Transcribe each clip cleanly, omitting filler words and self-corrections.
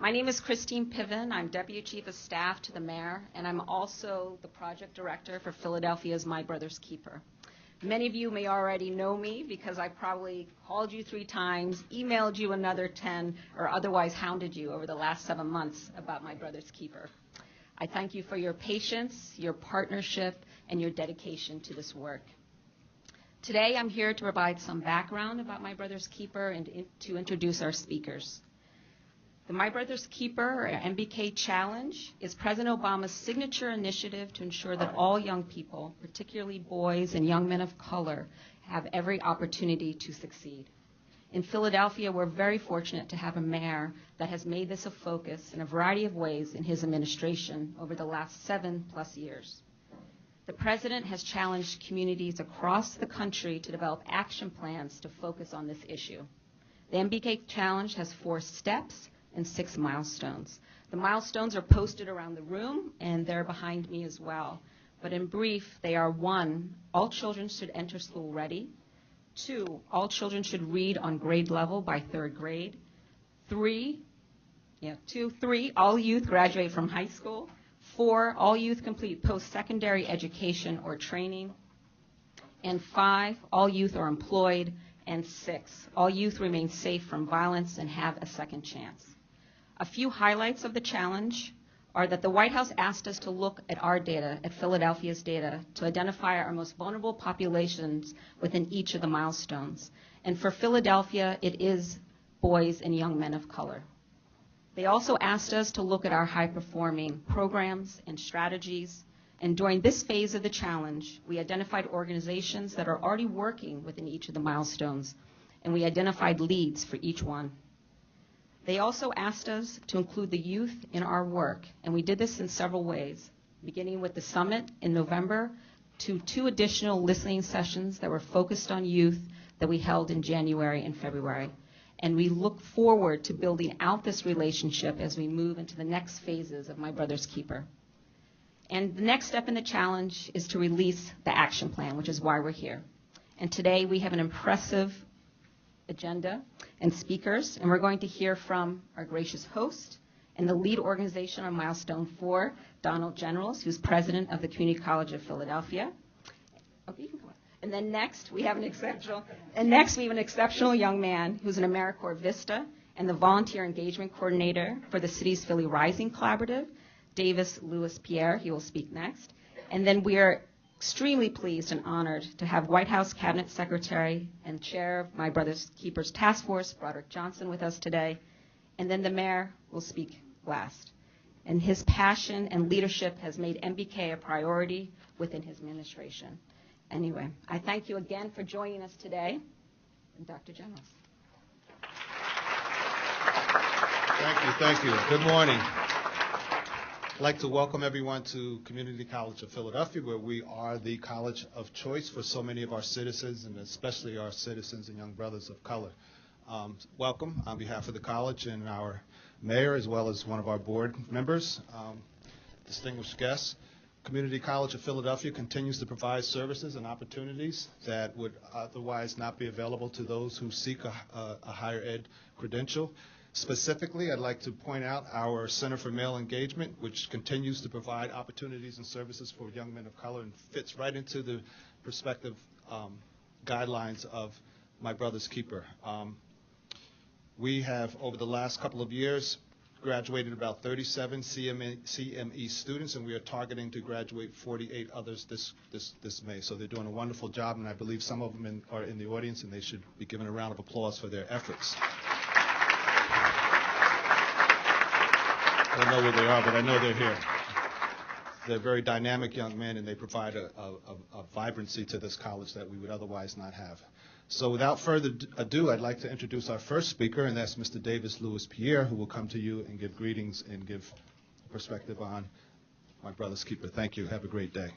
My name is Christine Piven. I'm Deputy Chief of Staff to the Mayor, and I'm also the Project Director for Philadelphia's My Brother's Keeper. Many of you may already know me because I probably called you 3 times, emailed you another 10, or otherwise hounded you over the last 7 months about My Brother's Keeper. I thank you for your patience, your partnership, and your dedication to this work. Today, I'm here to provide some background about My Brother's Keeper and to introduce our speakers. The My Brother's Keeper, or MBK Challenge, is President Obama's signature initiative to ensure that all young people, particularly boys and young men of color, have every opportunity to succeed. In Philadelphia, we're very fortunate to have a mayor that has made this a focus in a variety of ways in his administration over the last 7+ years. The president has challenged communities across the country to develop action plans to focus on this issue. The MBK Challenge has 4 steps and 6 milestones. The milestones are posted around the room, and they're behind me as well. But in brief, they are: 1, all children should enter school ready. 2, all children should read on grade level by 3rd grade. 3, all youth graduate from high school. 4, all youth complete post-secondary education or training. And 5, all youth are employed. And 6, all youth remain safe from violence and have a second chance. A few highlights of the challenge are that the White House asked us to look at our data, at Philadelphia's data, to identify our most vulnerable populations within each of the milestones. And for Philadelphia, it is boys and young men of color. They also asked us to look at our high-performing programs and strategies. And during this phase of the challenge, we identified organizations that are already working within each of the milestones, and we identified leads for each one. They also asked us to include the youth in our work, and we did this in several ways, beginning with the summit in November to 2 additional listening sessions that were focused on youth that we held in January and February. And we look forward to building out this relationship as we move into the next phases of My Brother's Keeper. And the next step in the challenge is to release the action plan, which is why we're here. And today we have an impressive agenda and speakers, and we're going to hear from our gracious host and the lead organization on Milestone 4, Donald Generals, who's president of the Community College of Philadelphia. Okay, you can come on. And then next we have an exceptional young man who's an AmeriCorps Vista and the volunteer engagement coordinator for the city's Philly Rising Collaborative, Davis Lewis Pierre. He will speak next. And then we are extremely pleased and honored to have White House Cabinet Secretary and Chair of My Brother's Keepers Task Force, Broderick Johnson, with us today. And then the mayor will speak last. And his passion and leadership has made MBK a priority within his administration. Anyway, I thank you again for joining us today. And Dr. Generals. Thank you. Good morning. I'd like to welcome everyone to Community College of Philadelphia, where we are the college of choice for so many of our citizens, and especially our citizens and young brothers of color. Welcome on behalf of the college and our mayor, as well as one of our board members, distinguished guests. Community College of Philadelphia continues to provide services and opportunities that would otherwise not be available to those who seek a higher ed credential. Specifically, I'd like to point out our Center for Male Engagement, which continues to provide opportunities and services for young men of color and fits right into the perspective guidelines of My Brother's Keeper. We have, over the last couple of years, graduated about 37 CME students, and we are targeting to graduate 48 others this May. So they're doing a wonderful job, and I believe some of them are in the audience, and they should be given a round of applause for their efforts. I don't know where they are, but I know they're here. They're very dynamic young men, and they provide a vibrancy to this college that we would otherwise not have. So without further ado, I'd like to introduce our first speaker, and that's Mr. Davis Lewis Pierre, who will come to you and give greetings and give perspective on My Brother's Keeper. Thank you. Have a great day.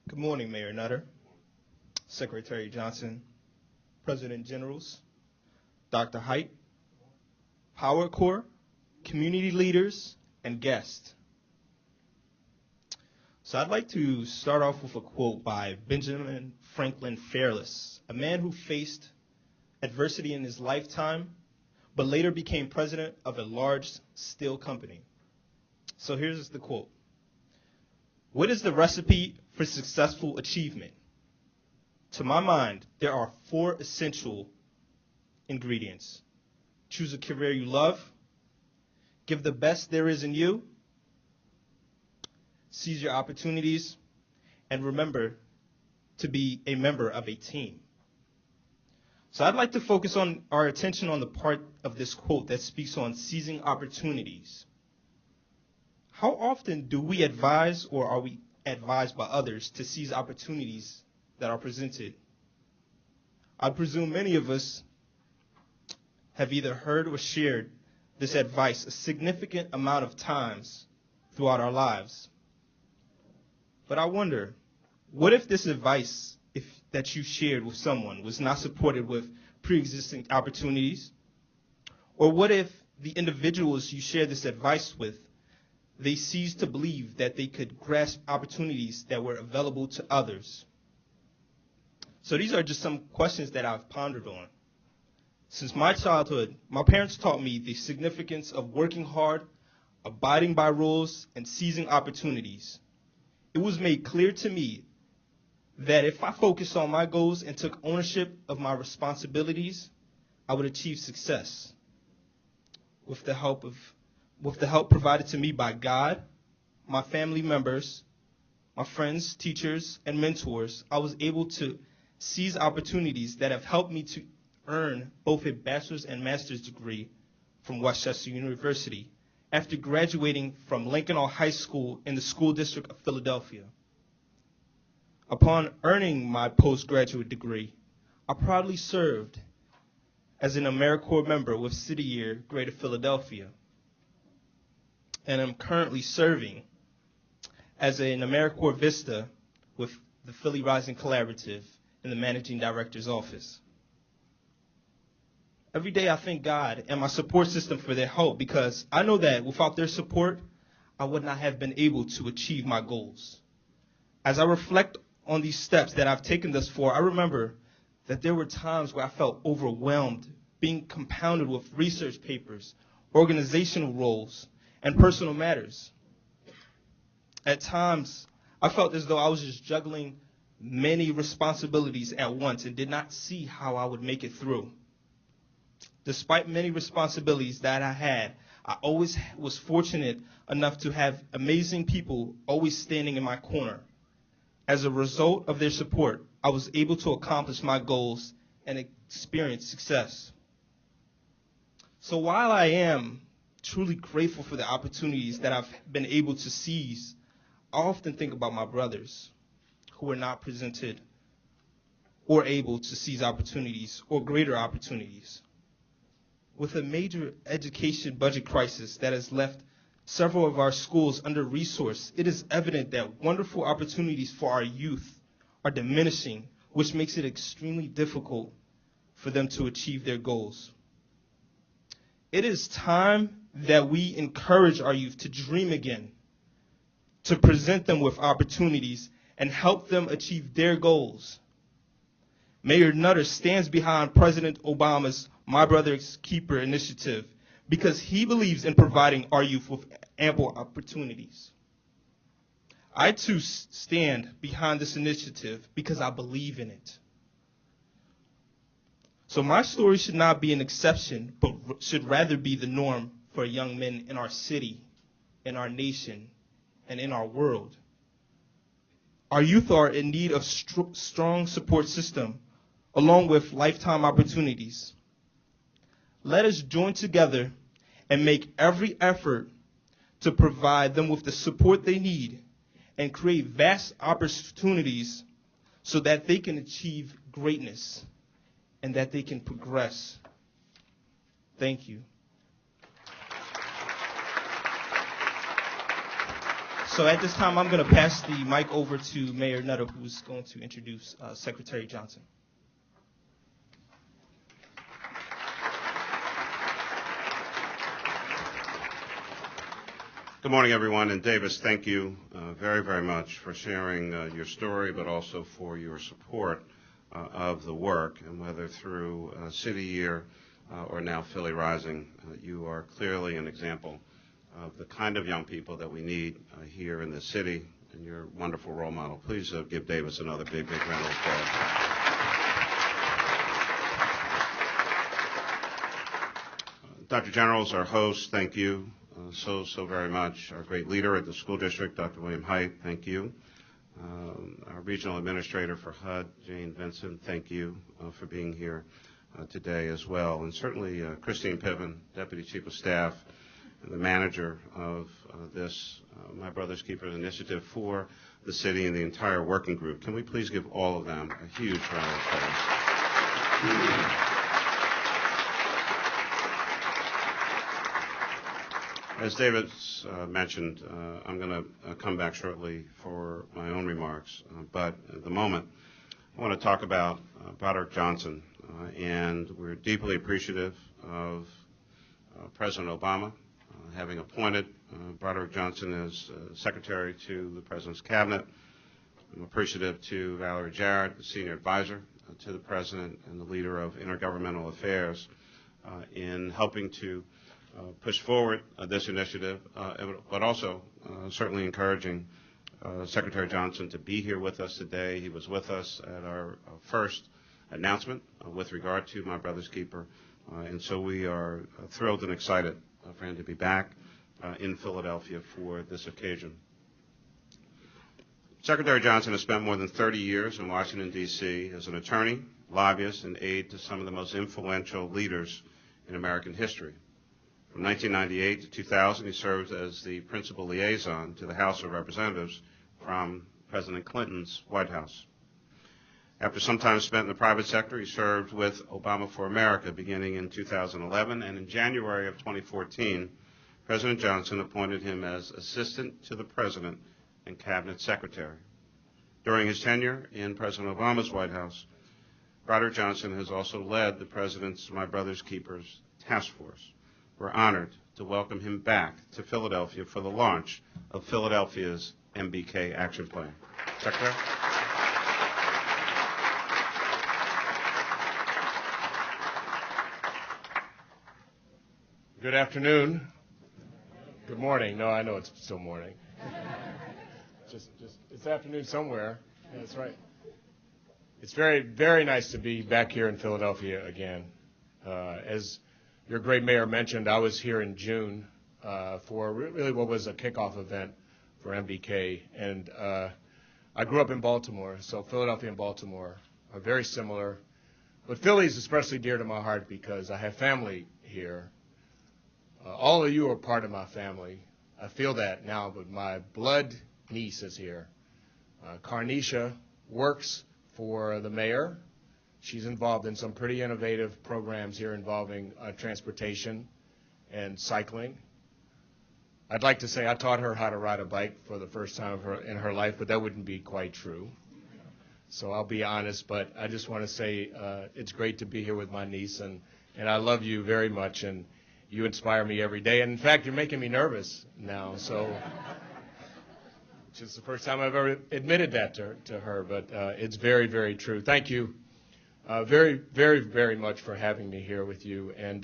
Good morning, Mayor Nutter, Secretary Johnson, President Generals, Dr. Height, Power Corps, community leaders, and guests. So I'd like to start off with a quote by Benjamin Franklin Fairless, a man who faced adversity in his lifetime, but later became president of a large steel company. So here's the quote. What is the recipe for successful achievement? To my mind, there are 4 essential ingredients. Choose a career you love. Give the best there is in you. Seize your opportunities. And remember to be a member of a team. So I'd like to focus on our attention on the part of this quote that speaks on seizing opportunities. How often do we advise, or are we advised by others, to seize opportunities that are presented? I presume many of us have either heard or shared this advice a significant amount of times throughout our lives. But I wonder, what if this advice that you shared with someone was not supported with pre-existing opportunities? Or what if the individuals you shared this advice with, they ceased to believe that they could grasp opportunities that were available to others? So these are just some questions that I've pondered on. Since my childhood, my parents taught me the significance of working hard, abiding by rules, and seizing opportunities. It was made clear to me that if I focused on my goals and took ownership of my responsibilities, I would achieve success. With the help provided to me by God, my family members, my friends, teachers, and mentors, I was able to seize opportunities that have helped me to earn both a bachelor's and master's degree from Westchester University after graduating from Lincoln High School in the school district of Philadelphia. Upon earning my postgraduate degree, I proudly served as an AmeriCorps member with City Year Greater Philadelphia, and I'm currently serving as an AmeriCorps Vista with the Philly Rising Collaborative in the Managing Director's office. Every day I thank God and my support system for their help, because I know that without their support, I would not have been able to achieve my goals. As I reflect on these steps that I've taken thus far, I remember that there were times where I felt overwhelmed, being compounded with research papers, organizational roles, and personal matters. At times, I felt as though I was just juggling many responsibilities at once and did not see how I would make it through. Despite many responsibilities that I had, I always was fortunate enough to have amazing people always standing in my corner. As a result of their support, I was able to accomplish my goals and experience success. So while I am truly grateful for the opportunities that I've been able to seize, I often think about my brothers who were not presented or able to seize opportunities or greater opportunities. With a major education budget crisis that has left several of our schools under-resourced, it is evident that wonderful opportunities for our youth are diminishing, which makes it extremely difficult for them to achieve their goals. It is time that we encourage our youth to dream again, to present them with opportunities and help them achieve their goals. Mayor Nutter stands behind President Obama's My Brother's Keeper initiative because he believes in providing our youth with ample opportunities. I too stand behind this initiative because I believe in it. So my story should not be an exception, but should rather be the norm for young men in our city, in our nation, and in our world. Our youth are in need of strong support system, along with lifetime opportunities. Let us join together and make every effort to provide them with the support they need and create vast opportunities so that they can achieve greatness and that they can progress. Thank you. So at this time, I'm going to pass the mic over to Mayor Nutter, who's going to introduce Secretary Johnson. Good morning, everyone. And Davis, thank you very, very much for sharing your story, but also for your support of the work. And whether through City Year or now Philly Rising, you are clearly an example of the kind of young people that we need here in the city, and you're a wonderful role model. Please give Davis another big, big round of applause. Dr. Generals, our host, thank you so very much. Our great leader at the school district, Dr. William Height, thank you. Our regional administrator for HUD, Jane Vincent, thank you for being here today as well. And certainly Christine Piven, Deputy Chief of Staff, and the manager of this My Brother's Keepers initiative for the city and the entire working group. Can we please give all of them a huge round of applause? As David mentioned, I'm going to come back shortly for my own remarks, but at the moment I want to talk about Broderick Johnson, and we're deeply appreciative of President Obama having appointed Broderick Johnson as Secretary to the President's Cabinet. I'm appreciative to Valerie Jarrett, the Senior Advisor to the President and the Leader of Intergovernmental Affairs, in helping to push forward this initiative, but also certainly encouraging Secretary Johnson to be here with us today. He was with us at our first announcement with regard to My Brother's Keeper, and so we are thrilled and excited for him to be back in Philadelphia for this occasion. Secretary Johnson has spent more than 30 years in Washington, D.C. as an attorney, lobbyist, and aide to some of the most influential leaders in American history. From 1998 to 2000, he served as the principal liaison to the House of Representatives from President Clinton's White House. After some time spent in the private sector, he served with Obama for America beginning in 2011, and in January of 2014, President Johnson appointed him as Assistant to the President and Cabinet Secretary. During his tenure in President Obama's White House, Broderick Johnson has also led the President's My Brother's Keepers Task Force. We're honored to welcome him back to Philadelphia for the launch of Philadelphia's MBK Action Plan. Secretary? Good afternoon. Good morning. No, I know it's still morning. just it's afternoon somewhere. Yeah, that's right. It's very, very nice to be back here in Philadelphia again. As your great mayor mentioned, I was here in June for really what was a kickoff event for MBK, and I grew up in Baltimore, so Philadelphia and Baltimore are very similar, but Philly is especially dear to my heart because I have family here. All of you are part of my family. I feel that now, but my blood niece is here. Carnisha works for the mayor. She's involved in some pretty innovative programs here involving transportation and cycling. I'd like to say I taught her how to ride a bike for the first time in her life, but that wouldn't be quite true. So I'll be honest, but I just want to say it's great to be here with my niece, and I love you very much, and you inspire me every day. And in fact, you're making me nervous now, so which is the first time I've ever admitted that to her, but it's very, very true. Thank you very, very, very much for having me here with you. And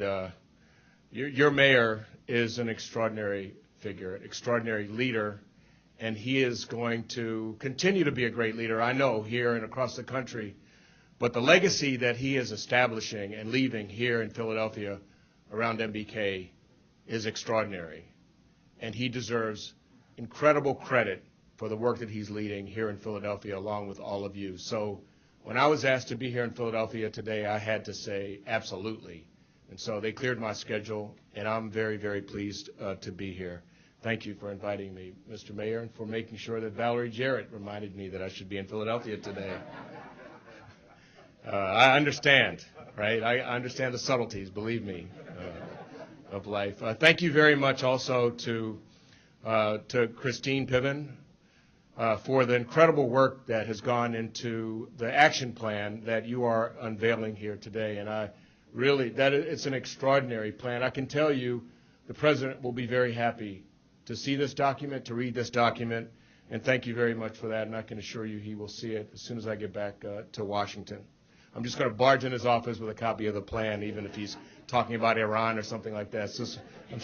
your mayor is an extraordinary figure, an extraordinary leader, and he is going to continue to be a great leader, I know, here and across the country. But the legacy that he is establishing and leaving here in Philadelphia around MBK is extraordinary, and he deserves incredible credit for the work that he's leading here in Philadelphia along with all of you. So when I was asked to be here in Philadelphia today, I had to say absolutely, and so they cleared my schedule, and I'm very, very pleased to be here. Thank you for inviting me, Mr. Mayor, and for making sure that Valerie Jarrett reminded me that I should be in Philadelphia today. I understand, right? I understand the subtleties, believe me, of life. Thank you very much also to Christine Piven for the incredible work that has gone into the action plan that you are unveiling here today. And I really, it's an extraordinary plan. I can tell you the President will be very happy to see this document, to read this document, and thank you very much for that, and I can assure you he will see it as soon as I get back to Washington. I'm just going to barge in his office with a copy of the plan, even if he's talking about Iran or something like that. So I'm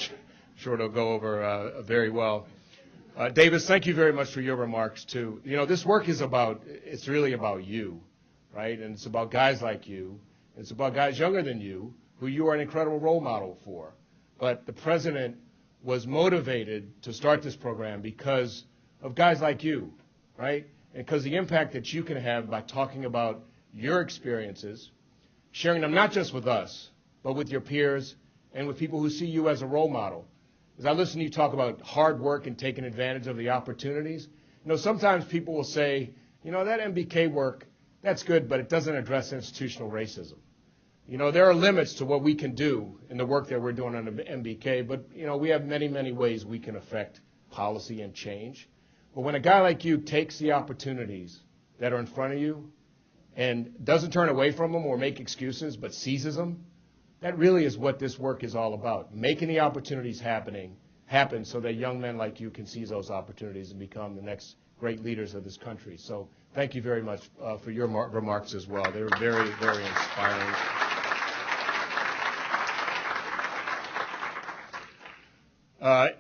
sure it'll go over very well. Davis, thank you very much for your remarks, too. You know, this work is it's really about you, right? And it's about guys like you. It's about guys younger than you, who you are an incredible role model for. But the president was motivated to start this program because of guys like you, right? And because the impact that you can have by talking about your experiences, sharing them not just with us, but with your peers and with people who see you as a role model. As I listen to you talk about hard work and taking advantage of the opportunities, you know, sometimes people will say, you know, that MBK work, that's good, but it doesn't address institutional racism. You know, there are limits to what we can do in the work that we're doing on the MBK, but, you know, we have many, many ways we can affect policy and change. But when a guy like you takes the opportunities that are in front of you and doesn't turn away from them or make excuses, but seizes them, that really is what this work is all about, making the opportunities happen so that young men like you can seize those opportunities and become the next great leaders of this country. So thank you very much for your remarks as well. They were very, very inspiring.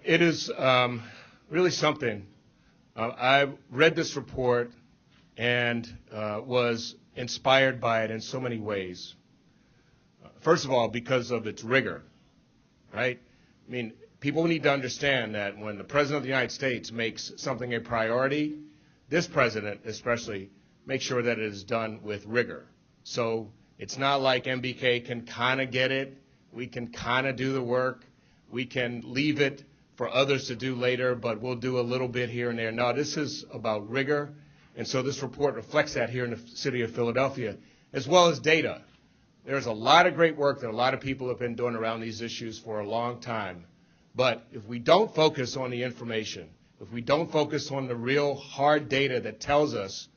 It is really something. I read this report and was inspired by it in so many ways. First of all, because of its rigor, right? I mean, people need to understand that when the President of the United States makes something a priority, this president especially makes sure that it is done with rigor. So it's not like MBK can kind of get it. We can kind of do the work. We can leave it for others to do later, but we'll do a little bit here and there. No, this is about rigor. And so this report reflects that here in the city of Philadelphia, as well as data. There's a lot of great work that a lot of people have been doing around these issues for a long time. But if we don't focus on the information, if we don't focus on the real hard data that tells us,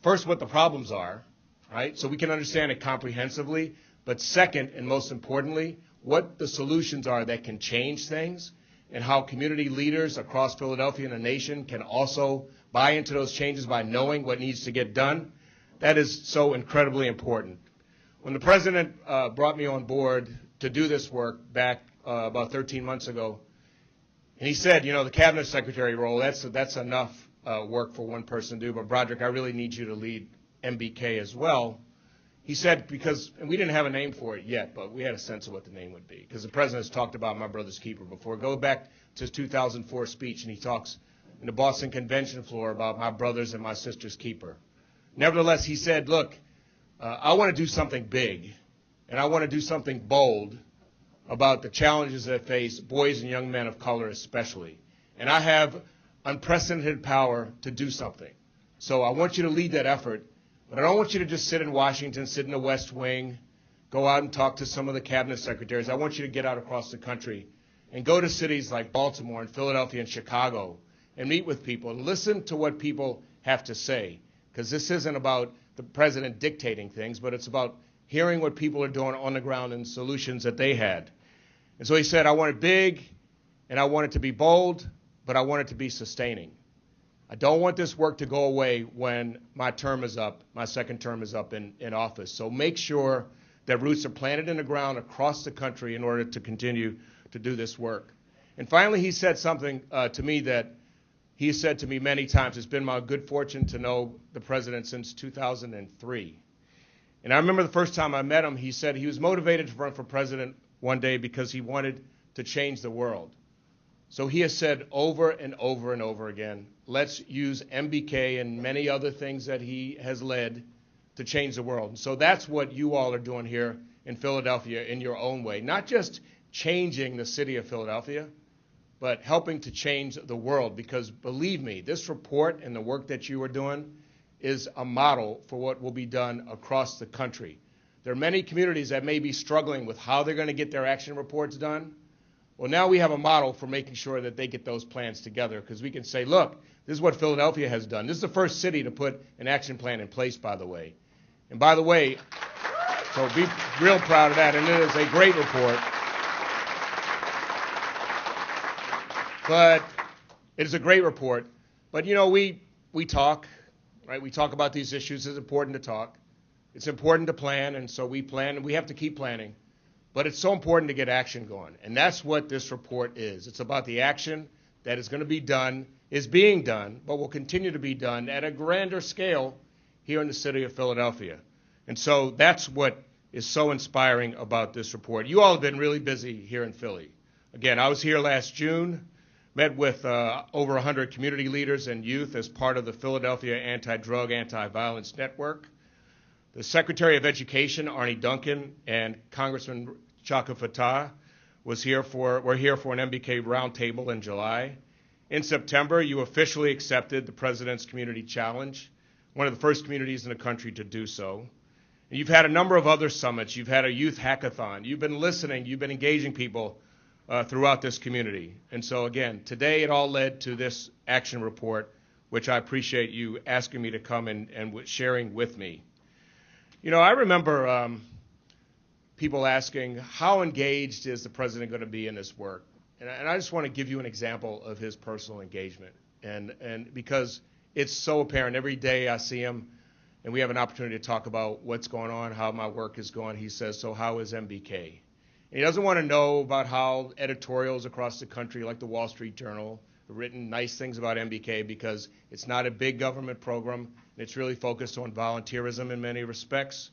first, what the problems are, right, so we can understand it comprehensively, but second, and most importantly, what the solutions are that can change things, and how community leaders across Philadelphia and the nation can also buy into those changes by knowing what needs to get done, that is so incredibly important. When the president brought me on board to do this work back about 13 months ago, and he said, you know, the cabinet secretary role, that's enough work for one person to do, but Broderick, I really need you to lead MBK as well. He said, because, and we didn't have a name for it yet, but we had a sense of what the name would be, because the president has talked about my brother's keeper before. Go back to his 2004 speech, and he talks in the Boston Convention floor about my brother's and my sister's keeper. Nevertheless, he said, look, I want to do something big, and I want to do something bold about the challenges that face boys and young men of color especially. And I have unprecedented power to do something. So I want you to lead that effort, but I don't want you to just sit in Washington, sit in the West Wing, go out and talk to some of the cabinet secretaries. I want you to get out across the country and go to cities like Baltimore and Philadelphia and Chicago and meet with people and listen to what people have to say, because this isn't about the president dictating things, but it's about hearing what people are doing on the ground and solutions that they had. And so he said, I want it big, and I want it to be bold, but I want it to be sustaining. I don't want this work to go away when my term is up, my second term is up in office. So make sure that roots are planted in the ground across the country in order to continue to do this work. And finally, he said something to me that he has said to me many times. It's been my good fortune to know the president since 2003. And I remember the first time I met him, he said he was motivated to run for president one day because he wanted to change the world. So he has said over and over and over again, let's use MBK and many other things that he has led to change the world. And so that's what you all are doing here in Philadelphia in your own way. Not just changing the city of Philadelphia, but helping to change the world. Because believe me, this report and the work that you are doing is a model for what will be done across the country. There are many communities that may be struggling with how they're going to get their action reports done. Well, now we have a model for making sure that they get those plans together, because we can say, look, this is what Philadelphia has done. This is the first city to put an action plan in place, by the way. And by the way, so be real proud of that, and it is a great report. But it is a great report. But, you know, we talk, right? We talk about these issues. It's important to talk. It's important to plan, and so we plan, and we have to keep planning. But it's so important to get action going, and that's what this report is. It's about the action that is going to be done, is being done, but will continue to be done at a grander scale here in the city of Philadelphia. And so that's what is so inspiring about this report. You all have been really busy here in Philly. Again, I was here last June, met with over 100 community leaders and youth as part of the Philadelphia Anti-Drug, Anti-Violence Network. The Secretary of Education, Arnie Duncan, and Congressman Chaka Fattah were here for an MBK roundtable in July. In September, you officially accepted the President's Community Challenge, one of the first communities in the country to do so. And you've had a number of other summits. You've had a youth hackathon. You've been listening. You've been engaging people throughout this community. And so, again, today it all led to this action report, which I appreciate you asking me to come and sharing with me. You know, I remember people asking, how engaged is the president going to be in this work? And I just want to give you an example of his personal engagement. And because it's so apparent, every day I see him and we have an opportunity to talk about what's going on, how my work is going, he says, so how is MBK? And he doesn't want to know about how editorials across the country, like the Wall Street Journal, have written nice things about MBK because it's not a big government program, and it's really focused on volunteerism in many respects.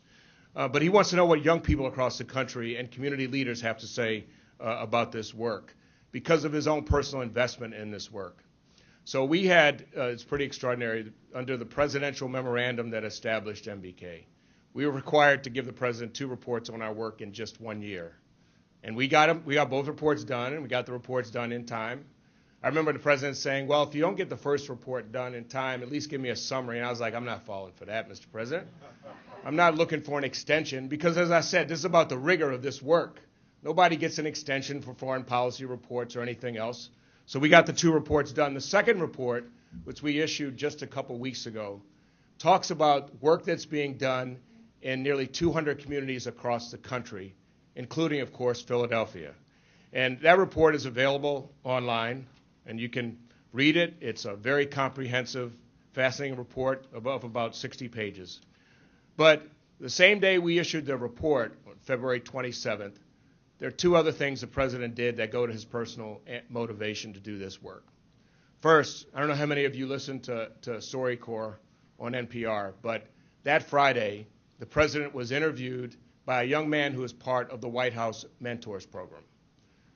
But he wants to know what young people across the country and community leaders have to say about this work because of his own personal investment in this work. So we had, it's pretty extraordinary, under the presidential memorandum that established MBK, we were required to give the president 2 reports on our work in just 1 year. And we got both reports done, and we got the reports done in time. I remember the president saying, well, if you don't get the first report done in time, at least give me a summary. And I was like, I'm not falling for that, Mr. President. I'm not looking for an extension because, as I said, this is about the rigor of this work. Nobody gets an extension for foreign policy reports or anything else. So we got the 2 reports done. The second report, which we issued just a couple weeks ago, talks about work that's being done in nearly 200 communities across the country, including, of course, Philadelphia. And that report is available online, and you can read it. It's a very comprehensive, fascinating report of about 60 pages. But the same day we issued the report, on February 27th, there are 2 other things the president did that go to his personal motivation to do this work. First, I don't know how many of you listened to StoryCorps on NPR, but that Friday, the president was interviewed by a young man who is part of the White House Mentors Program.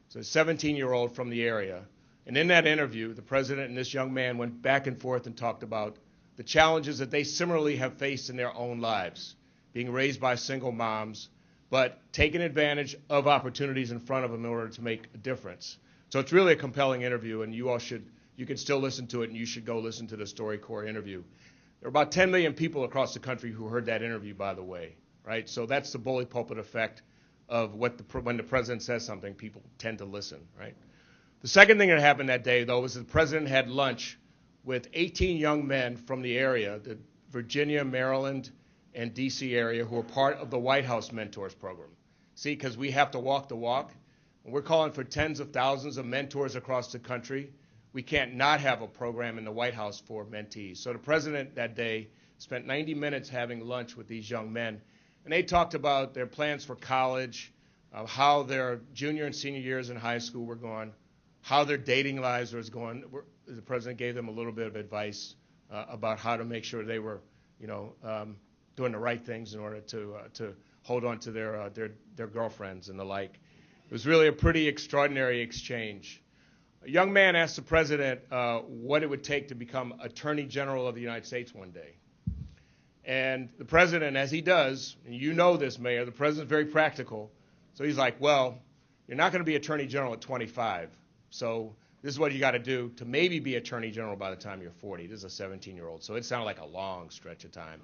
So a 17-year-old from the area. And in that interview, the president and this young man went back and forth and talked about the challenges that they similarly have faced in their own lives, being raised by single moms, but taking advantage of opportunities in front of them in order to make a difference. So it's really a compelling interview, and you can still listen to it, and you should go listen to the StoryCorps interview. There are about 10 million people across the country who heard that interview, by the way, right? So that's the bully pulpit effect of when the president says something, people tend to listen, right? The second thing that happened that day, though, was the president had lunch with 18 young men from the area, the Virginia, Maryland, and D.C. area, who are part of the White House Mentors Program. See, because we have to walk the walk. And we're calling for tens of thousands of mentors across the country. We can't not have a program in the White House for mentees. So the president that day spent 90 minutes having lunch with these young men. And they talked about their plans for college, how their junior and senior years in high school were going, how their dating lives was going. The president gave them a little bit of advice about how to make sure they were, doing the right things in order to hold on to their girlfriends and the like. It was really a pretty extraordinary exchange. A young man asked the president what it would take to become Attorney General of the United States one day. And the president, as he does, and you know this, Mayor, the president's very practical. So he's like, well, you're not going to be Attorney General at 25. So this is what you got to do to maybe be Attorney General by the time you're 40. This is a 17-year-old. So it sounded like a long stretch of time.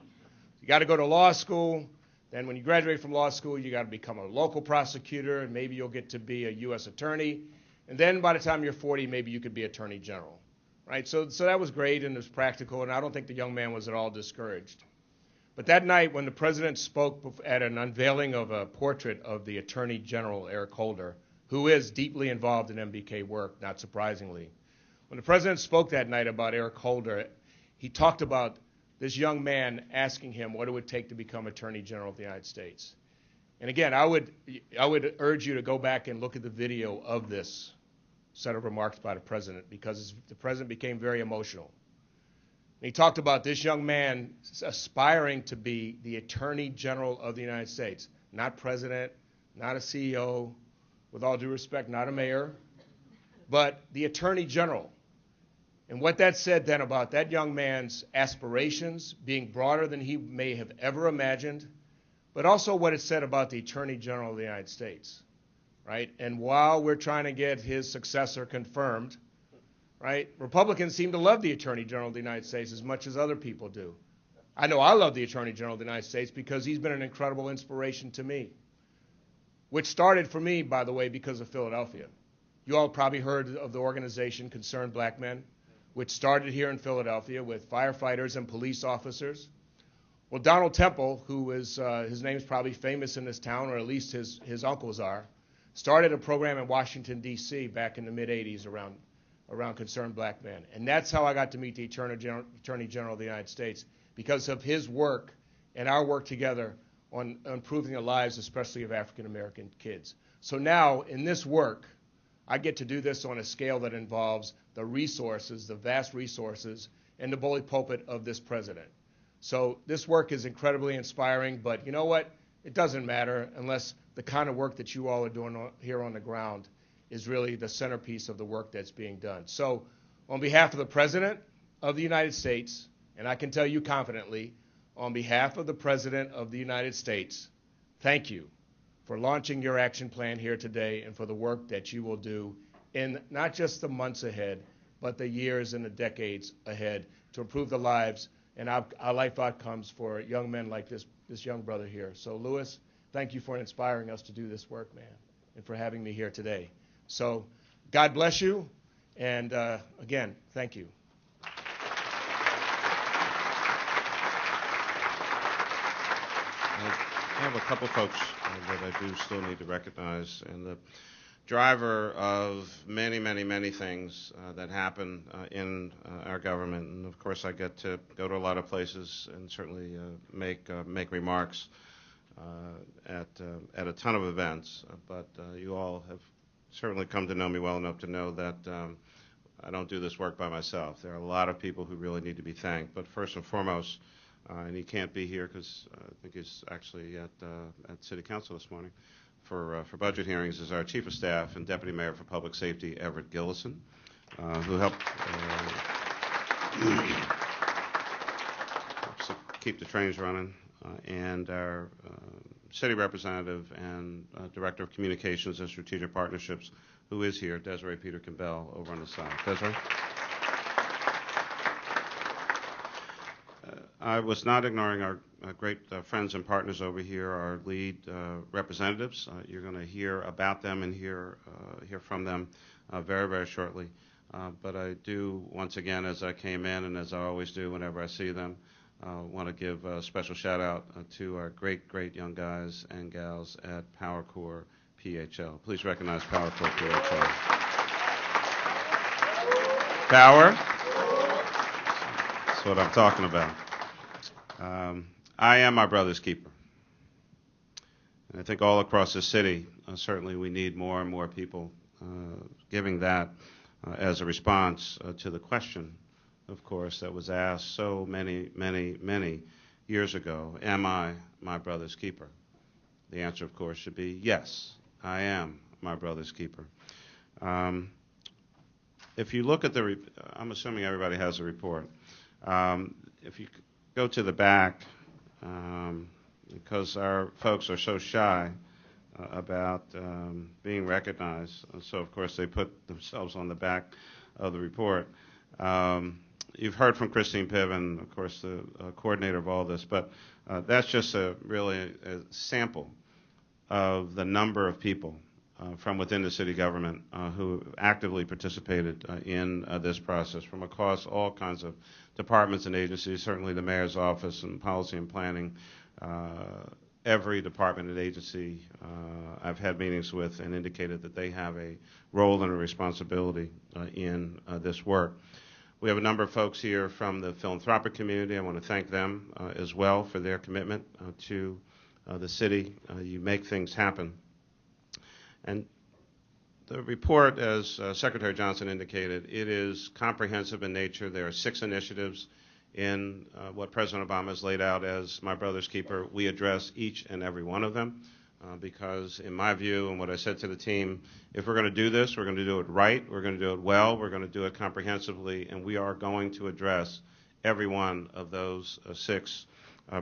You got to go to law school. Then when you graduate from law school, you got to become a local prosecutor, and maybe you'll get to be a U.S. attorney. And then by the time you're 40, maybe you could be Attorney General, right? So that was great, and it was practical, and I don't think the young man was at all discouraged. But that night, when the president spoke at an unveiling of a portrait of the Attorney General, Eric Holder, who is deeply involved in MBK work, not surprisingly. When the president spoke that night about Eric Holder, he talked about this young man asking him what it would take to become Attorney General of the United States. And again, I would urge you to go back and look at the video of this set of remarks by the president, because the president became very emotional. And he talked about this young man aspiring to be the Attorney General of the United States, not president, not a CEO, with all due respect, not a mayor, but the Attorney General. And what that said then about that young man's aspirations being broader than he may have ever imagined, but also what it said about the Attorney General of the United States, right? And while we're trying to get his successor confirmed, right, Republicans seem to love the Attorney General of the United States as much as other people do. I know I love the Attorney General of the United States because he's been an incredible inspiration to me, which started for me, by the way, because of Philadelphia. You all probably heard of the organization Concerned Black Men, which started here in Philadelphia with firefighters and police officers. Well, Donald Temple, who is, his name's probably famous in this town, or at least his uncles are, started a program in Washington, D.C. back in the mid-'80s around Concerned Black Men. And that's how I got to meet the Attorney General of the United States, because of his work and our work together on improving the lives, especially of African-American kids. So now, in this work, I get to do this on a scale that involves the resources, the vast resources, and the bully pulpit of this president. So this work is incredibly inspiring, but you know what? It doesn't matter unless the kind of work that you all are doing here on the ground is really the centerpiece of the work that's being done. So on behalf of the President of the United States, and I can tell you confidently, on behalf of the President of the United States, thank you for launching your action plan here today and for the work that you will do in not just the months ahead, but the years and the decades ahead to improve the lives and our life outcomes for young men like this young brother here. So, Louis, thank you for inspiring us to do this work, man, and for having me here today. So, God bless you, and again, thank you. I have a couple folks that I do still need to recognize, and the driver of many, many, many things that happen in our government. And of course, I get to go to a lot of places and certainly make remarks at a ton of events. But you all have certainly come to know me well enough to know that I don't do this work by myself. There are a lot of people who really need to be thanked. But first and foremost, and he can't be here because I think he's actually at City Council this morning for budget hearings, is our Chief of Staff and Deputy Mayor for Public Safety, Everett Gillison, who helped keep the trains running, and our City Representative and Director of Communications and Strategic Partnerships, who is here, Desiree Peter-Campbell, over on the side. Desiree? I was not ignoring our great friends and partners over here, our lead representatives. You're going to hear about them and hear from them very, very shortly. But I do, once again, as I came in and as I always do whenever I see them, want to give a special shout out to our great, great young guys and gals at Power Corps PHL. Please recognize Power Corps PHL. Power. That's what I'm talking about. I am my brother's keeper. And I think all across the city, certainly we need more and more people giving that as a response to the question, of course, that was asked so many, many, many years ago, am I my brother's keeper? The answer, of course, should be yes, I am my brother's keeper. If you look at I'm assuming everybody has a report. If you go to the back, because our folks are so shy about being recognized, so of course they put themselves on the back of the report. You've heard from Christine Piven, of course, the coordinator of all this, but that's just really a sample of the number of people from within the city government who actively participated in this process from across all kinds of departments and agencies, certainly the mayor's office and policy and planning, every department and agency I've had meetings with and indicated that they have a role and a responsibility in this work. We have a number of folks here from the philanthropic community. I want to thank them as well for their commitment to the city. You make things happen. And the report, as Secretary Johnson indicated, it is comprehensive in nature. There are 6 initiatives in what President Obama has laid out as My Brother's Keeper. We address each and every one of them because, in my view, and what I said to the team, if we're going to do this, we're going to do it right, we're going to do it well, we're going to do it comprehensively, and we are going to address every one of those 6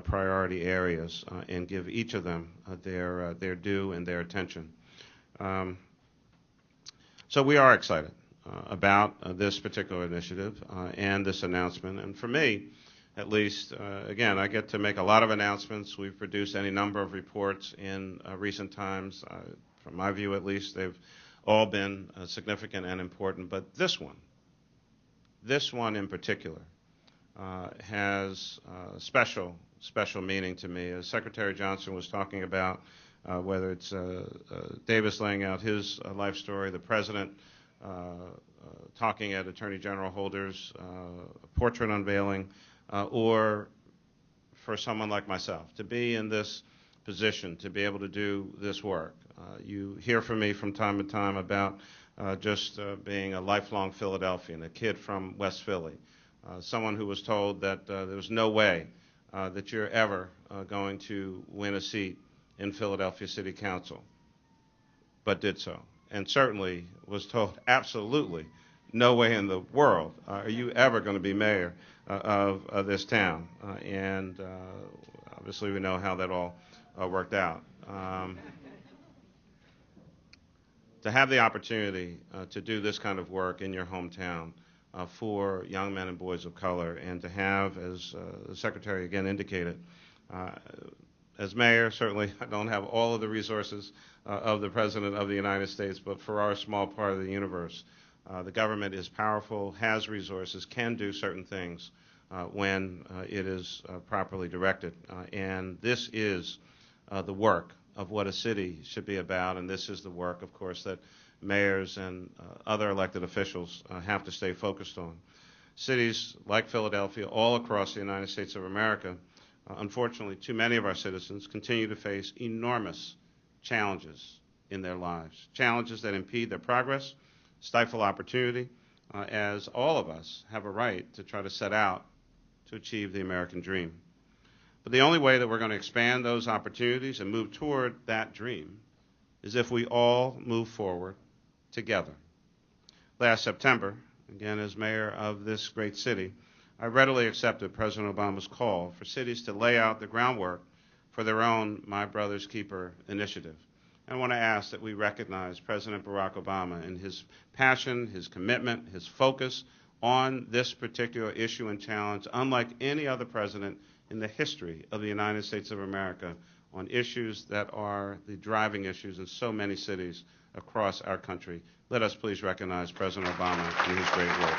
priority areas and give each of them their due and their attention. So we are excited about this particular initiative and this announcement. And for me, at least, again, I get to make a lot of announcements. We've produced any number of reports in recent times. From my view, at least, they've all been significant and important. But this one in particular, has special meaning to me. As Secretary Johnson was talking about, whether it's Davis laying out his life story, the President talking at Attorney General Holder's portrait unveiling, or for someone like myself to be in this position, to be able to do this work. You hear from me from time to time about just being a lifelong Philadelphian, a kid from West Philly, someone who was told that there was no way that you're ever going to win a seat in Philadelphia City Council, but did so. And certainly was told absolutely no way in the world are you ever going to be mayor of this town. And obviously we know how that all worked out. To have the opportunity to do this kind of work in your hometown for young men and boys of color, and to have, as the Secretary again indicated, as mayor, certainly I don't have all of the resources of the President of the United States, but for our small part of the universe, the government is powerful, has resources, can do certain things when it is properly directed. And this is the work of what a city should be about, and this is the work, of course, that mayors and other elected officials have to stay focused on. Cities like Philadelphia, all across the United States of America, unfortunately, too many of our citizens continue to face enormous challenges in their lives, challenges that impede their progress, stifle opportunity, as all of us have a right to try to set out to achieve the American dream. But the only way that we're going to expand those opportunities and move toward that dream is if we all move forward together. Last September, again as mayor of this great city, I readily accepted President Obama's call for cities to lay out the groundwork for their own My Brother's Keeper initiative. And I want to ask that we recognize President Barack Obama and his passion, his commitment, his focus on this particular issue and challenge, unlike any other president in the history of the United States of America, on issues that are the driving issues in so many cities across our country. Let us please recognize President Obama and his great work.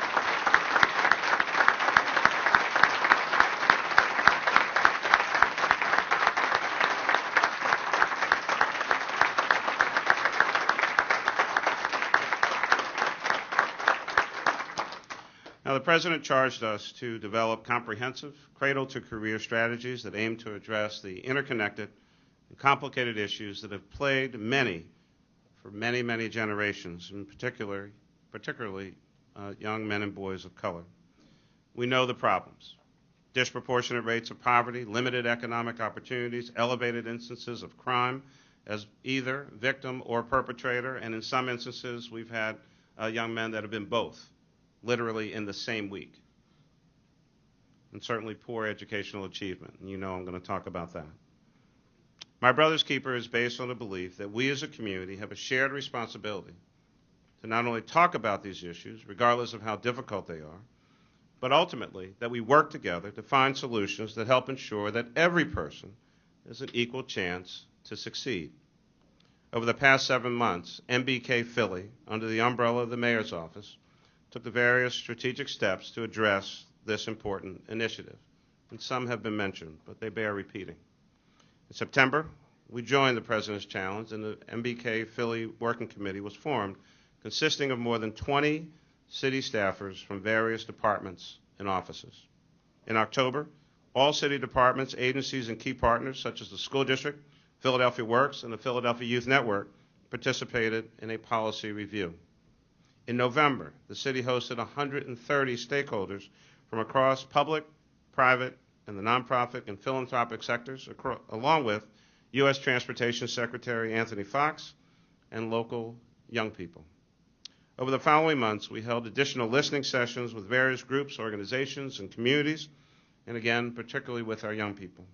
Now, the President charged us to develop comprehensive, cradle-to-career strategies that aim to address the interconnected and complicated issues that have plagued many for many, many generations, and particularly young men and boys of color. We know the problems: disproportionate rates of poverty, limited economic opportunities, elevated instances of crime as either victim or perpetrator, and in some instances we've had young men that have been both, literally in the same week. And certainly poor educational achievement, and you know I'm going to talk about that. My Brother's Keeper is based on the belief that we as a community have a shared responsibility to not only talk about these issues, regardless of how difficult they are, but ultimately that we work together to find solutions that help ensure that every person has an equal chance to succeed. Over the past 7 months, MBK Philly, under the umbrella of the mayor's office, took the various strategic steps to address this important initiative. And some have been mentioned, but they bear repeating. In September, we joined the President's Challenge, and the MBK Philly Working Committee was formed, consisting of more than 20 city staffers from various departments and offices. In October, all city departments, agencies, and key partners, such as the school district, Philadelphia Works, and the Philadelphia Youth Network, participated in a policy review. In November, the city hosted 130 stakeholders from across public, private, and the nonprofit and philanthropic sectors, along with U.S. Transportation Secretary Anthony Fox and local young people. Over the following months, we held additional listening sessions with various groups, organizations, and communities, and again, particularly with our young people.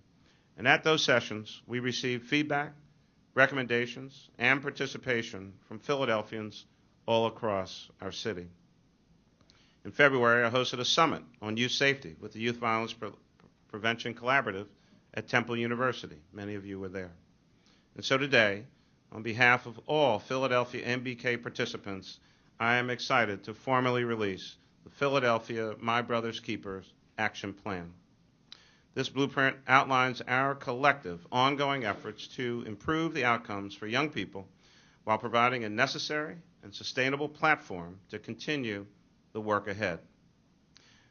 And at those sessions, we received feedback, recommendations, and participation from Philadelphians all across our city. In February, I hosted a summit on youth safety with the Youth Violence Prevention Collaborative at Temple University. Many of you were there. And so today, on behalf of all Philadelphia MBK participants, I am excited to formally release the Philadelphia My Brother's Keepers Action Plan. This blueprint outlines our collective ongoing efforts to improve the outcomes for young people while providing a necessary and sustainable platform to continue the work ahead.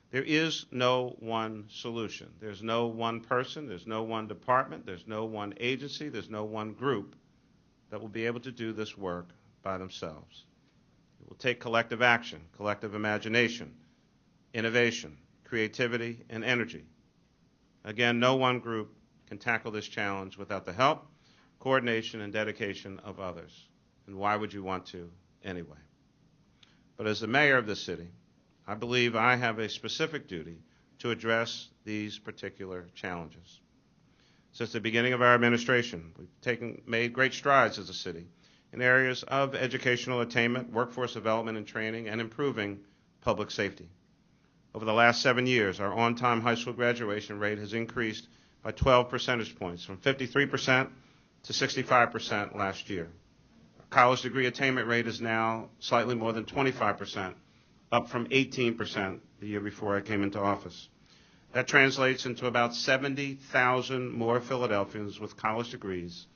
There is no one solution. There's no one person. There's no one department. There's no one agency. There's no one group that will be able to do this work by themselves. It will take collective action, collective imagination, innovation, creativity, and energy. Again, no one group can tackle this challenge without the help, coordination, and dedication of others. And why would you want to anyway? But as the mayor of this city, I believe I have a specific duty to address these particular challenges. Since the beginning of our administration, we've made great strides as a city in areas of educational attainment, workforce development and training, and improving public safety. Over the last 7 years, our on-time high school graduation rate has increased by 12 percentage points, from 53% to 65% last year. Our college degree attainment rate is now slightly more than 25%, up from 18% the year before I came into office. That translates into about 70,000 more Philadelphians with college degrees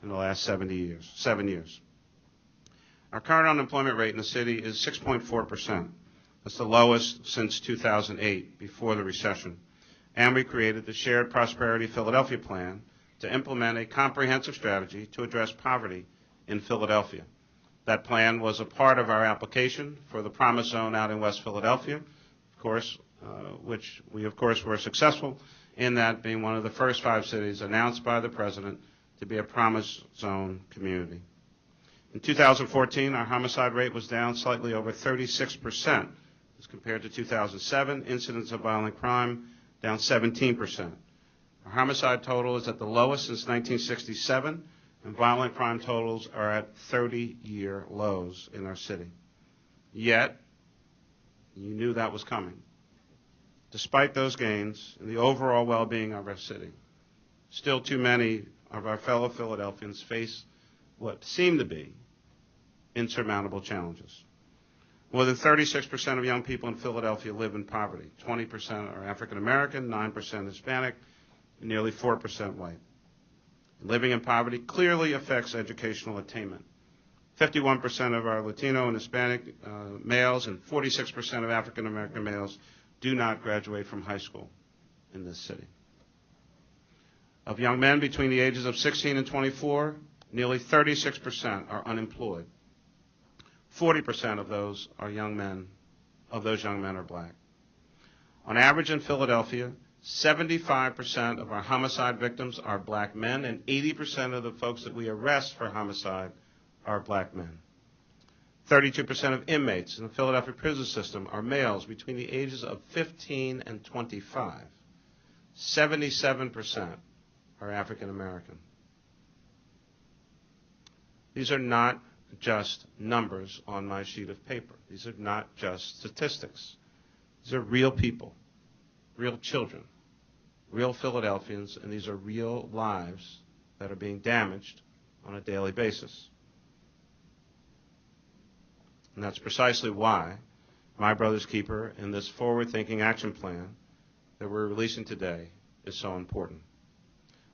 in the last 7 years. Our current unemployment rate in the city is 6.4%. That's the lowest since 2008, before the recession. And we created the Shared Prosperity Philadelphia Plan to implement a comprehensive strategy to address poverty in Philadelphia. That plan was a part of our application for the Promise Zone out in West Philadelphia, of course, which we, of course, were successful in that being one of the first 5 cities announced by the President to be a Promise Zone community. In 2014, our homicide rate was down slightly over 36%. As compared to 2007, incidents of violent crime down 17%. Our homicide total is at the lowest since 1967, and violent crime totals are at 30-year lows in our city. Yet, you knew that was coming. Despite those gains and the overall well-being of our city, still too many of our fellow Philadelphians face what seem to be insurmountable challenges. More than 36% of young people in Philadelphia live in poverty. 20% are African American, 9% Hispanic, and nearly 4% white. Living in poverty clearly affects educational attainment. 51% of our Latino and Hispanic males and 46% of African American males do not graduate from high school in this city. Of young men between the ages of 16 and 24, nearly 36% are unemployed. 40% of those young men are black. On average in Philadelphia, 75% of our homicide victims are black men, and 80% of the folks that we arrest for homicide are black men. 32% of inmates in the Philadelphia prison system are males between the ages of 15 and 25. 77% are African American. These are not just numbers on my sheet of paper. These are not just statistics. These are real people, real children, real Philadelphians, and these are real lives that are being damaged on a daily basis. And that's precisely why My Brother's Keeper and this forward-thinking action plan that we're releasing today is so important.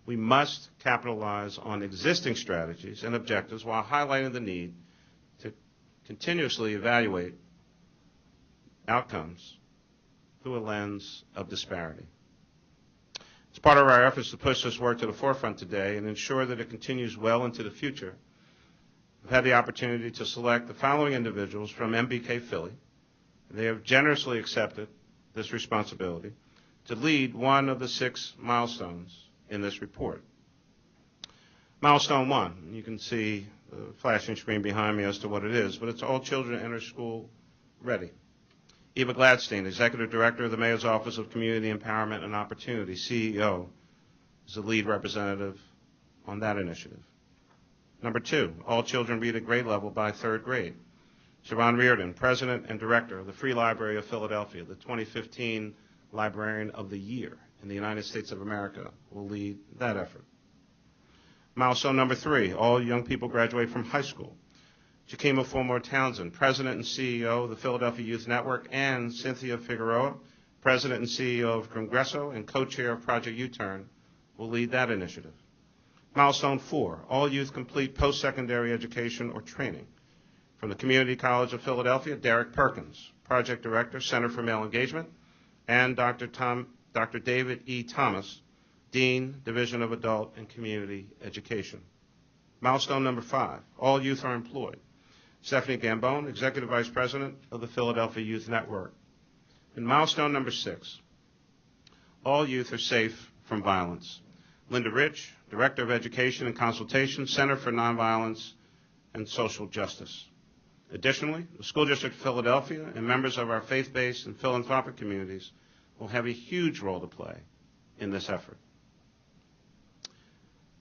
We must capitalize on existing strategies and objectives while highlighting the need to continuously evaluate outcomes through a lens of disparity. As part of our efforts to push this work to the forefront today and ensure that it continues well into the future, I've had the opportunity to select the following individuals from MBK Philly. They have generously accepted this responsibility to lead one of the 6 milestones in this report. Milestone 1, you can see the flashing screen behind me as to what it is, but it's All Children Enter School Ready. Eva Gladstein, Executive Director of the Mayor's Office of Community Empowerment and Opportunity, CEO, is the lead representative on that initiative. Number 2, All Children Read at Grade Level by 3rd grade. Siobhan Reardon, President and Director of the Free Library of Philadelphia, the 2015 Librarian of the Year in the United States of America, will lead that effort. Milestone number 3, all young people graduate from high school. Jakima Fulmore Townsend, President and CEO of the Philadelphia Youth Network, and Cynthia Figueroa, President and CEO of Congresso and co-chair of Project U-Turn, will lead that initiative. Milestone 4, all youth complete post-secondary education or training. From the Community College of Philadelphia, Derek Perkins, Project Director, Center for Male Engagement, and Dr. David E. Thomas, Dean, Division of Adult and Community Education. Milestone number 5, all youth are employed. Stephanie Gambone, Executive Vice President of the Philadelphia Youth Network. And milestone number 6, all youth are safe from violence. Linda Rich, Director of Education and Consultation, Center for Nonviolence and Social Justice. Additionally, the School District of Philadelphia and members of our faith-based and philanthropic communities will have a huge role to play in this effort.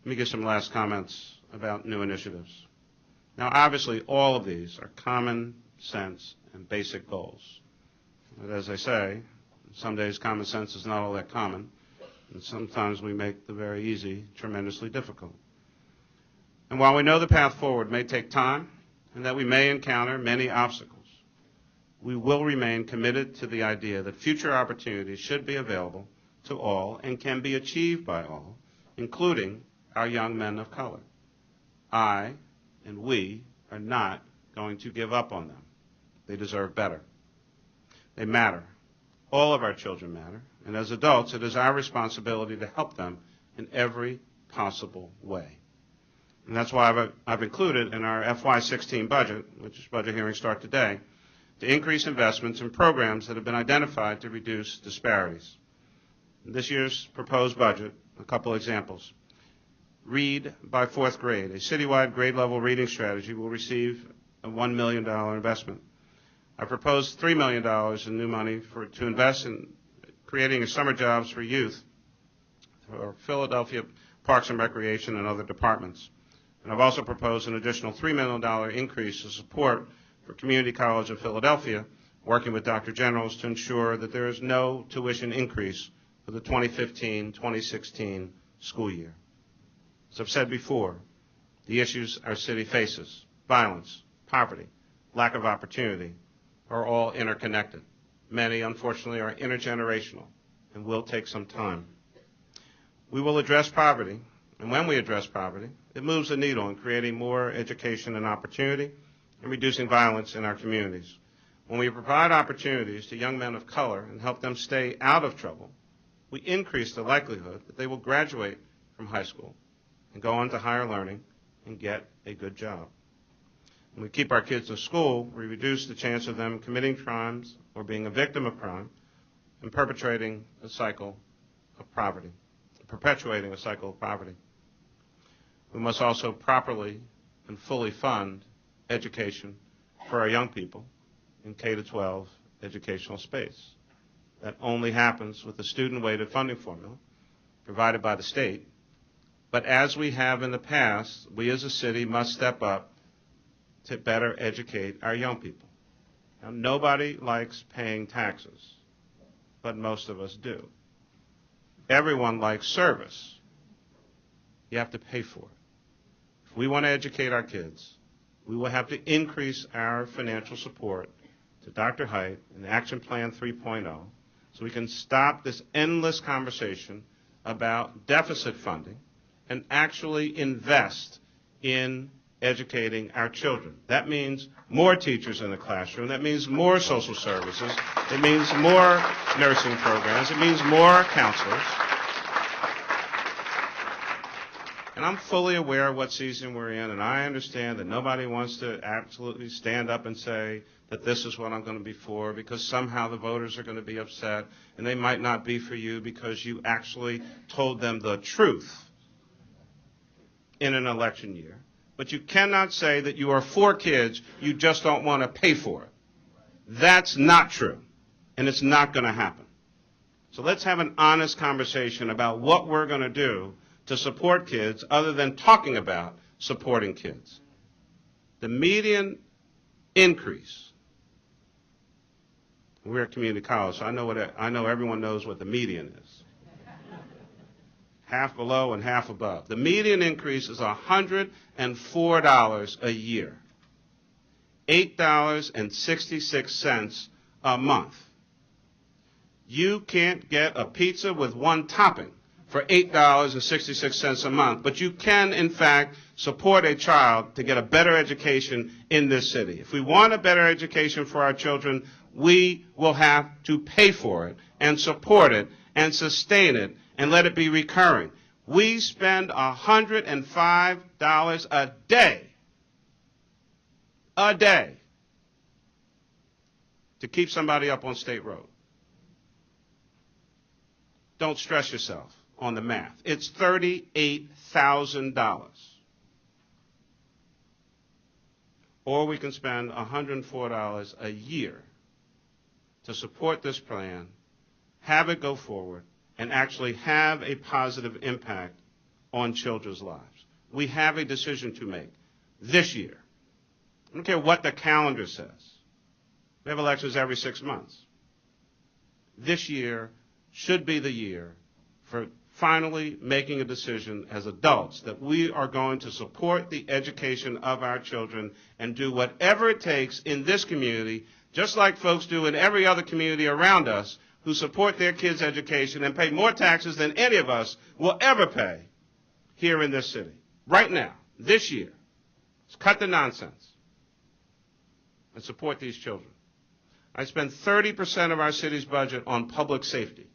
Let me give some last comments about new initiatives. Now, obviously, all of these are common sense and basic goals. But as I say, some days common sense is not all that common, and sometimes we make the very easy tremendously difficult. And while we know the path forward may take time and that we may encounter many obstacles, we will remain committed to the idea that future opportunities should be available to all and can be achieved by all, including our young men of color. I and we are not going to give up on them. They deserve better. They matter. All of our children matter, and as adults, it is our responsibility to help them in every possible way. And that's why I've included in our FY16 budget, which budget hearings start today, to increase investments in programs that have been identified to reduce disparities. In this year's proposed budget, a couple examples. Read by 4th grade. A citywide grade-level reading strategy will receive a $1 million investment. I proposed $3 million in new money to invest in creating summer jobs for youth for Philadelphia Parks and Recreation and other departments. And I've also proposed an additional $3 million increase to support for Community College of Philadelphia, working with Dr. Generals to ensure that there is no tuition increase for the 2015-2016 school year. As I've said before, the issues our city faces, violence, poverty, lack of opportunity, are all interconnected. Many, unfortunately, are intergenerational and will take some time. We will address poverty, and when we address poverty, it moves the needle in creating more education and opportunity and reducing violence in our communities. When we provide opportunities to young men of color and help them stay out of trouble, we increase the likelihood that they will graduate from high school and go on to higher learning and get a good job. When we keep our kids in school, we reduce the chance of them committing crimes or being a victim of crime and perpetuating a cycle of poverty. We must also properly and fully fund education for our young people in K-12 educational space. That only happens with the student-weighted funding formula provided by the state. But as we have in the past, we as a city must step up to better educate our young people. Now, nobody likes paying taxes, but most of us do. Everyone likes service. You have to pay for it. If we want to educate our kids, we will have to increase our financial support to Dr. Height and Action Plan 3.0 so we can stop this endless conversation about deficit funding and actually invest in educating our children. That means more teachers in the classroom. That means more social services. It means more nursing programs. It means more counselors. And I'm fully aware of what season we're in, and I understand that nobody wants to absolutely stand up and say that this is what I'm going to be for, because somehow the voters are going to be upset, and they might not be for you because you actually told them the truth in an election year. But you cannot say that you are for kids, you just don't want to pay for it. That's not true, and it's not going to happen. So let's have an honest conversation about what we're going to do to support kids other than talking about supporting kids. The median increase, we're at community college, so I know everyone knows what the median is. Half below and half above. The median increase is $104 a year, $8.66 a month. You can't get a pizza with one topping for $8.66 a month, but you can, in fact, support a child to get a better education in this city. If we want a better education for our children, we will have to pay for it and support it and sustain it and let it be recurring. We spend $105 a day to keep somebody up on State Road. Don't stress yourself on the math. It's $38,000. Or we can spend $104 a year to support this plan, have it go forward, and actually have a positive impact on children's lives. We have a decision to make this year. I don't care what the calendar says. We have elections every 6 months. This year should be the year for finally making a decision as adults that we are going to support the education of our children and do whatever it takes in this community, just like folks do in every other community around us who support their kids' education and pay more taxes than any of us will ever pay here in this city. Right now, this year, let's cut the nonsense and support these children. I spend 30% of our city's budget on public safety.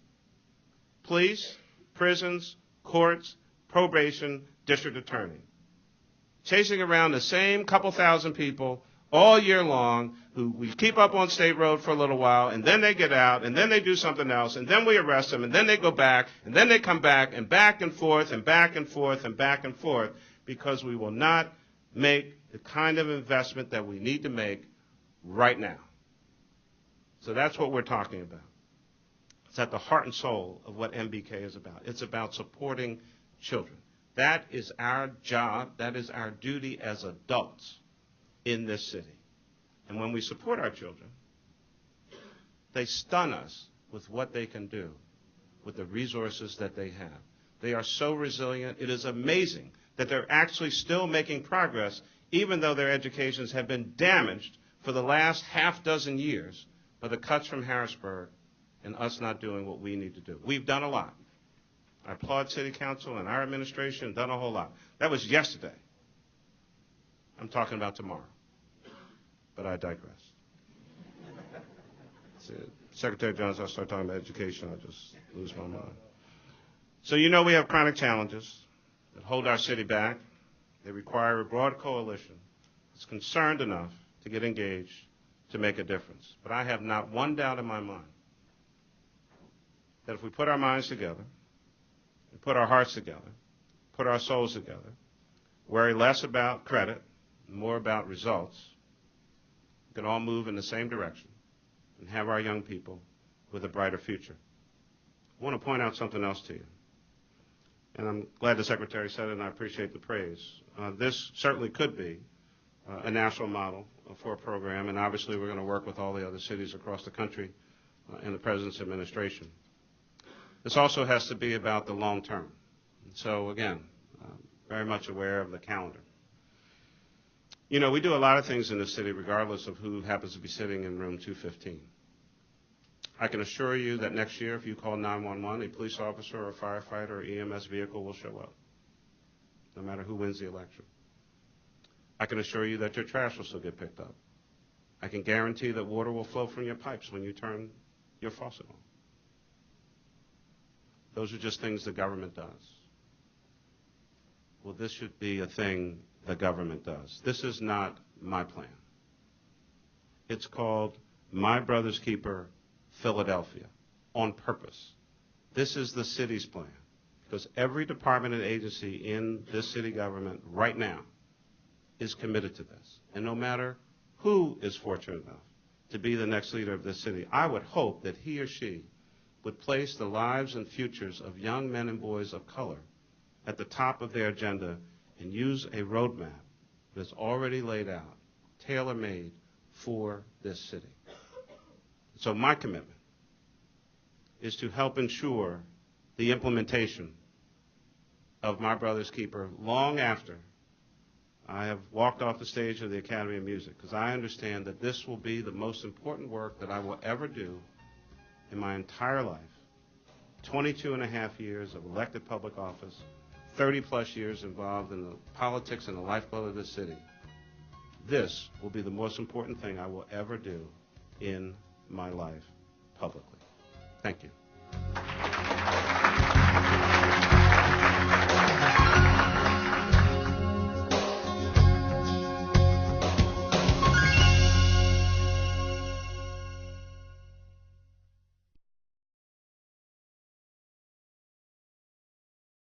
Police, prisons, courts, probation, district attorney. Chasing around the same couple thousand people all year long who we keep up on State Road for a little while, and then they get out, and then they do something else, and then we arrest them, and then they go back, and then they come back, and back and forth, and back and forth, and back and forth, because we will not make the kind of investment that we need to make right now. So that's what we're talking about. It's at the heart and soul of what MBK is about. It's about supporting children. That is our job. That is our duty as adults in this city. And when we support our children, they stun us with what they can do with the resources that they have. They are so resilient. It is amazing that they're actually still making progress, even though their educations have been damaged for the last half dozen years by the cuts from Harrisburg and us not doing what we need to do. We've done a lot. I applaud City Council and our administration, done a whole lot. That was yesterday. I'm talking about tomorrow. But I digress. Secretary Jones, I start talking about education, I just lose my mind. So you know we have chronic challenges that hold our city back. They require a broad coalition that's concerned enough to get engaged to make a difference. But I have not one doubt in my mind that if we put our minds together, and put our hearts together, put our souls together, worry less about credit, and more about results, we can all move in the same direction and have our young people with a brighter future. I want to point out something else to you. And I'm glad the Secretary said it, and I appreciate the praise. This certainly could be a national model for a program, and obviously we're going to work with all the other cities across the country and the President's administration. This also has to be about the long term. And so, again, very much aware of the calendar. You know, we do a lot of things in this city regardless of who happens to be sitting in room 215. I can assure you that next year, if you call 911, a police officer or a firefighter or EMS vehicle will show up. no matter who wins the election. I can assure you that your trash will still get picked up. I can guarantee that water will flow from your pipes when you turn your faucet on. Those are just things the government does. Well, this should be a thing the government does. This is not my plan. It's called My Brother's Keeper, Philadelphia, on purpose. This is the city's plan, because every department and agency in this city government right now is committed to this. And no matter who is fortunate enough to be the next leader of this city, I would hope that he or she would place the lives and futures of young men and boys of color at the top of their agenda and use a roadmap that's already laid out, tailor-made for this city. So my commitment is to help ensure the implementation of My Brother's Keeper long after I have walked off the stage of the Academy of Music, because I understand that this will be the most important work that I will ever do in my entire life. 22 and a half years of elected public office, 30-plus years involved in the politics and the lifeblood of this city. This will be the most important thing I will ever do in my life publicly. Thank you.